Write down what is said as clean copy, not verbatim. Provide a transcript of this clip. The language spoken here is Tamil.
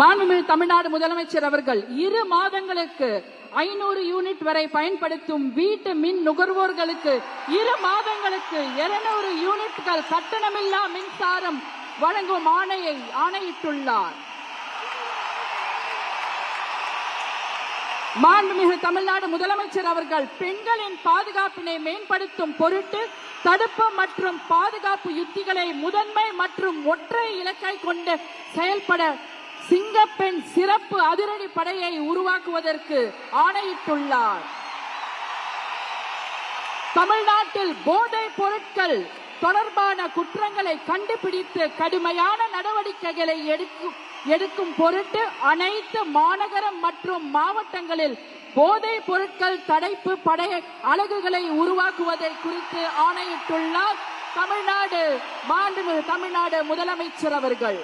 மாண்புமிகு தமிழ்நாடு முதலமைச்சர் அவர்கள் 2 மாதங்களுக்கு 500 யூனிட் வரை பயன்படுத்தும் வீட்டு மின் நுகர்வோர்களுக்கு 2 மாதங்களுக்கு 200 யூனிட்கள் கட்டணமில்லா மின்சாரம் வழங்கும் ஆணையிட்டுள்ளார். மாண்புமிகு தமிழ்நாடு முதலமைச்சர் அவர்கள் பெண்களின் பாதுகாப்பினை மேம்படுத்தும் பொருட்டு தடுப்பு மற்றும் பாதுகாப்பு யுத்திகளை முதன்மை மற்றும் ஒற்றை இலக்கை கொண்டு செயல்பட சிங்கப்பெண் சிறப்பு அதிரடி படையை உருவாக்குவதற்கு ஆணையிட்டுள்ளார். தமிழ்நாட்டில் போதைப் பொருட்கள் தொடர்பான குற்றங்களை கண்டுபிடித்து கடுமையான நடவடிக்கைகளை எடுக்கும் பொருட்டு அனைத்து மாநகரம் மற்றும் மாவட்டங்களில் போதைப் பொருட்கள் தடுப்பு படை அலகுகளை உருவாக்குவதை குறித்து ஆணையிட்டுள்ளார் மாண்புமிகு தமிழ்நாடு முதலமைச்சர் அவர்கள்.